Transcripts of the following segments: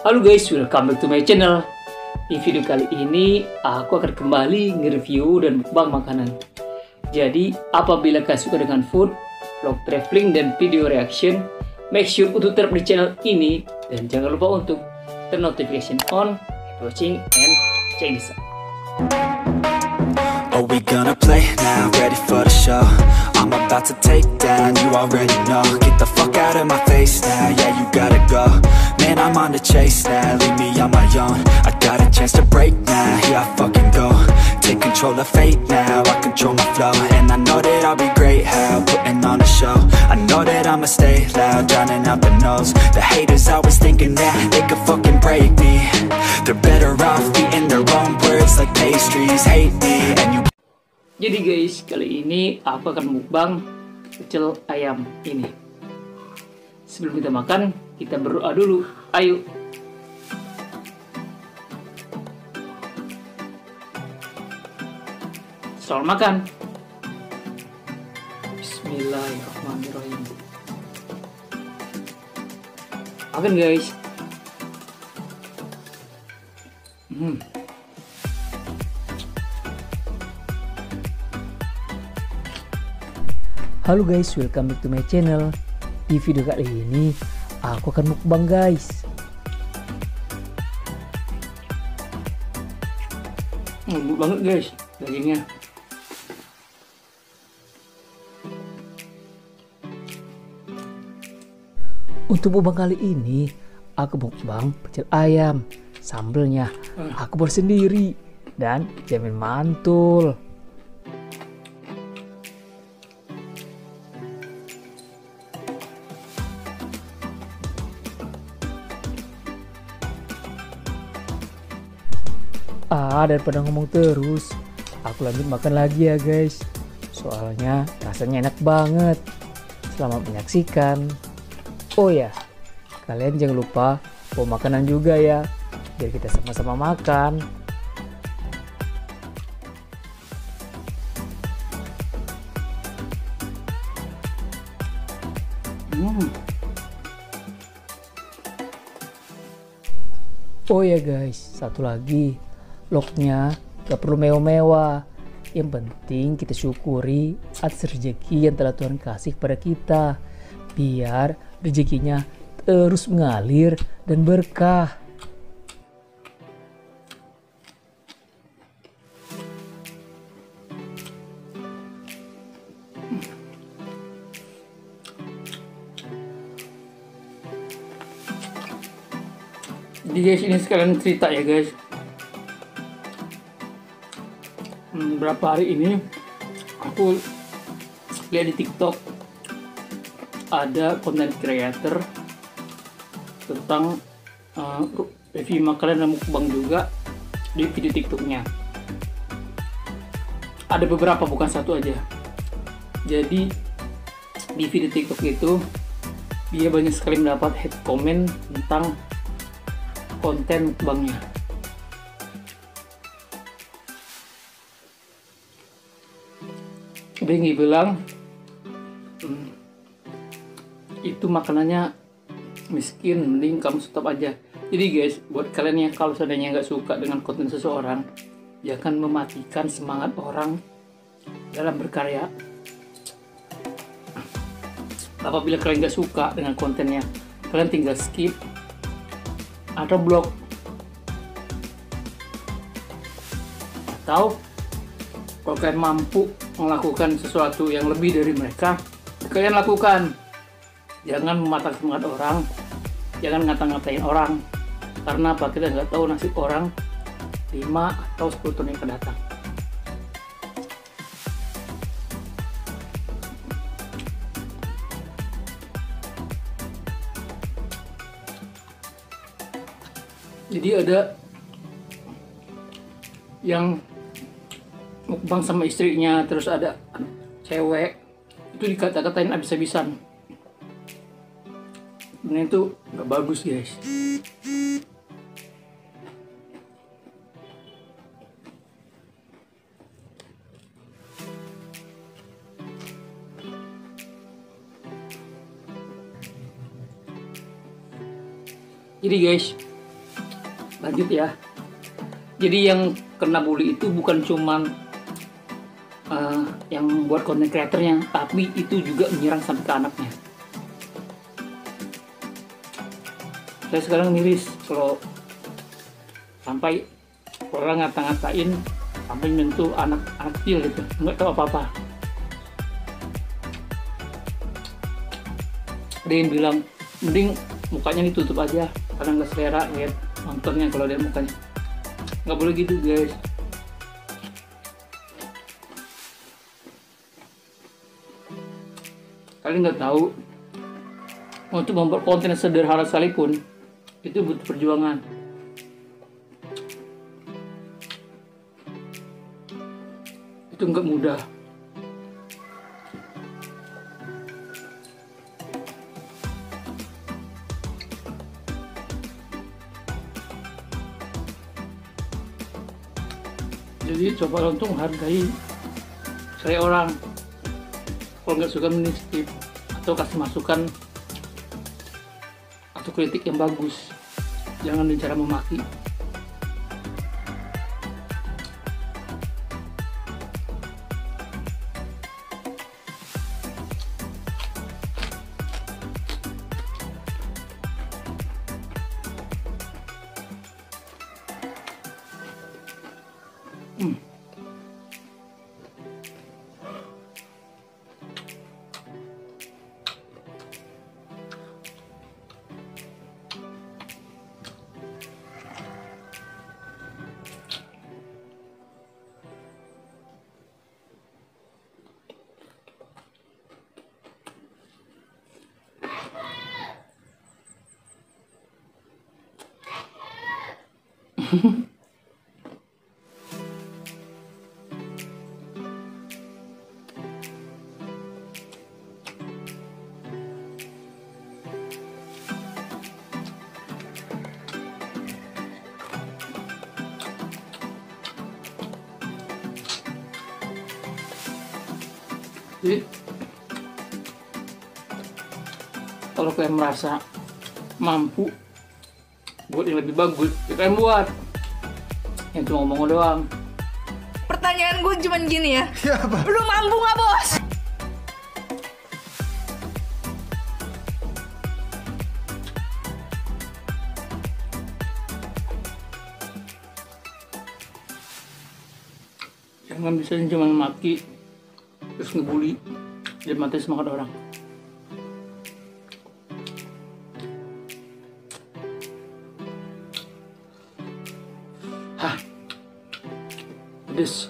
Halo guys, welcome back to my channel. Di video kali ini aku akan kembali nge-review dan mukbang makanan. Jadi apabila kalian suka dengan food, vlog traveling dan video reaction, make sure untuk tetap di channel ini dan jangan lupa untuk turn notification on, watching and check this out. Are we gonna play now? Ready for the show? I'm about to take down, you already know. Get the fuck out of my face now, yeah, you gotta go. Man, I'm on the chase now, leave me on my own. I got a chance to break now, here I fucking go. Take control of fate now, I control my flow. And I know that I'll be great, how putting on a show. I know that I'ma stay loud, drowning out the noise. The haters always thinking that they could fucking break me. They're better off eating their own words like pastries. Hate me and you. Jadi guys, kali ini aku akan mukbang pecel ayam ini. Sebelum kita makan, kita berdoa dulu. Ayo. Selamat makan. Bismillahirrahmanirrahim. Makan guys. Halo guys, welcome back to my channel. Di video kali ini aku akan mukbang guys. Lembut banget guys dagingnya. Untuk mukbang kali ini aku mukbang pecel ayam. Sambelnya aku buat sendiri dan jamin mantul. Daripada ngomong terus, aku lanjut makan lagi ya guys. Soalnya rasanya enak banget. Selamat menyaksikan. Oh ya, kalian jangan lupa bawa makanan juga ya, biar kita sama-sama makan. Oh ya guys, satu lagi. Vlognya gak perlu mewah-mewah, yang penting kita syukuri atas rezeki yang telah Tuhan kasih kepada kita, biar rezekinya terus mengalir dan berkah. Jadi guys, ini sekalian cerita ya guys. Berapa hari ini aku lihat di TikTok ada konten creator tentang review makanan dan mukbang juga di video TikToknya. Ada beberapa, bukan satu aja. Jadi di video TikTok itu dia banyak sekali mendapat hate comment tentang konten mukbangnya. Dia bilang itu makanannya miskin, mending kamu stop aja. Jadi guys, buat kalian yang kalau seandainya nggak suka dengan konten seseorang, jangan mematikan semangat orang dalam berkarya. Apabila kalian nggak suka dengan kontennya, kalian tinggal skip atau blok. Atau kalau kalian mampu melakukan sesuatu yang lebih dari mereka, kalian lakukan. Jangan mematahkan semangat orang, jangan ngata-ngatain orang, karena apa, kita nggak tahu nasib orang 5 atau 10 tahun yang akan datang. Jadi ada yang mukbang sama istrinya, terus ada cewek itu dikata-katain abis-abisan. Ini itu nggak bagus guys. Jadi guys, Lanjut ya. Jadi yang kena bully itu bukan cuman yang buat konten kreatornya, tapi itu juga menyerang sampai ke anaknya. Saya sekarang miris kalau sampai orang ngata-ngatain sampai menyentuh anak kecil gitu, nggak tahu apa-apa. Ada yang bilang mending mukanya ditutup aja karena nggak selera lihat nontonnya kalau dia mukanya. Nggak boleh gitu guys. Kalian nggak tahu, untuk membuat konten sederhana sekalipun itu butuh perjuangan. Itu nggak mudah. Jadi coba untuk menghargai saya orang. Kalau nggak suka mending skip atau kasih masukan atau kritik yang bagus. Jangan dengan cara memaki. Jadi kalau kalian merasa mampu buat yang lebih bagus, ya kalian buat. Yang cuma ngomong doang. Pertanyaan gue cuman gini ya. Ya, apa? Lu mampu nggak, Bos? Jangan bisa cuma maki terus ngebully dan mati semangat orang. Hah, pedes.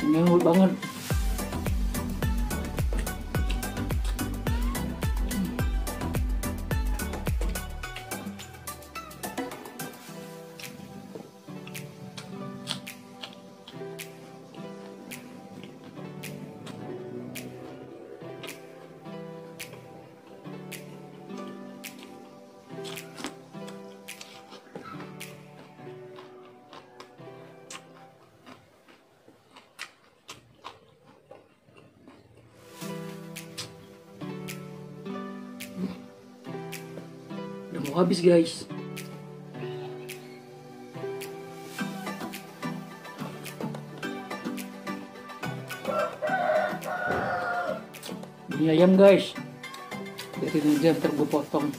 Ini lembut banget. Udah mau habis guys. Ini ayam guys. Dari aja ntar gue potong.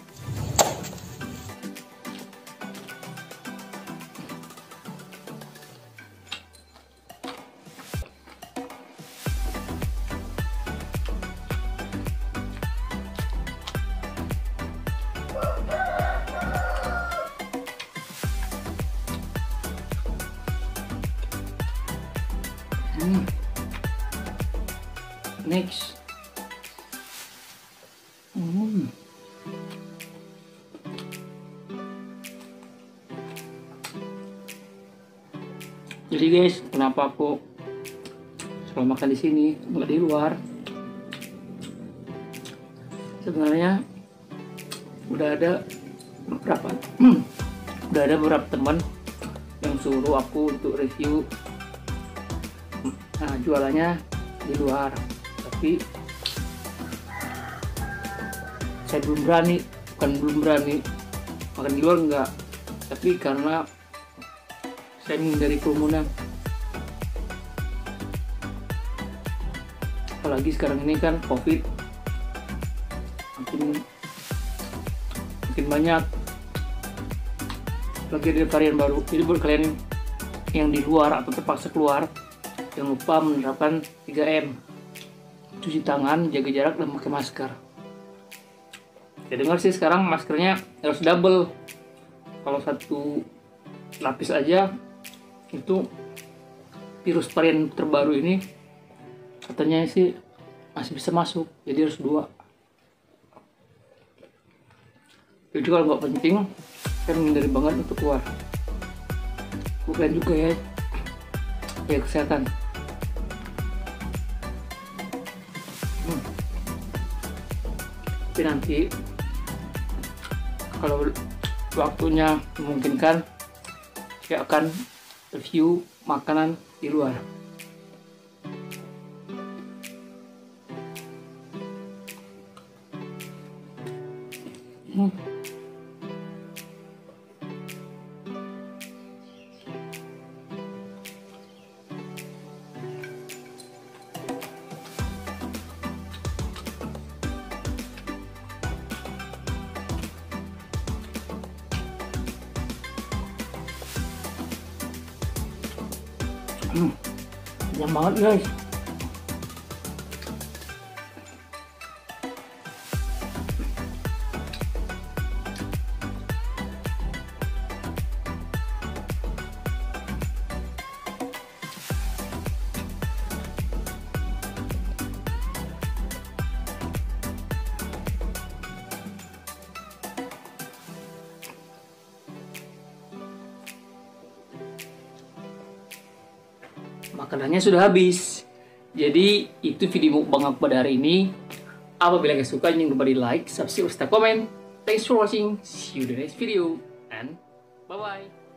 Next. Jadi guys, kenapa aku selalu makan di sini nggak di luar? Sebenarnya udah ada beberapa teman yang suruh aku untuk review jualannya di luar, tapi saya belum berani makan di luar enggak, tapi karena saya menghindari kerumunan, apalagi sekarang ini kan COVID makin banyak, lagi ada varian baru. Jadi buat kalian yang di luar atau terpaksa keluar, jangan lupa menerapkan 3M, cuci tangan, jaga jarak, dan pakai masker. Ya dengar sih sekarang maskernya harus double, kalau satu lapis aja itu virus varian terbaru ini katanya sih masih bisa masuk, jadi harus 2. Jadi kalau nggak penting, kan menghindari banget untuk keluar. Bukan juga ya kesehatan. Tapi nanti kalau waktunya memungkinkan, saya akan review makanan di luar. Kenyang banget guys. Makanannya sudah habis. Jadi itu video mukbang aku pada hari ini. Apabila kalian suka, jangan lupa di like, subscribe, serta komen. Thanks for watching. See you in the next video and bye bye.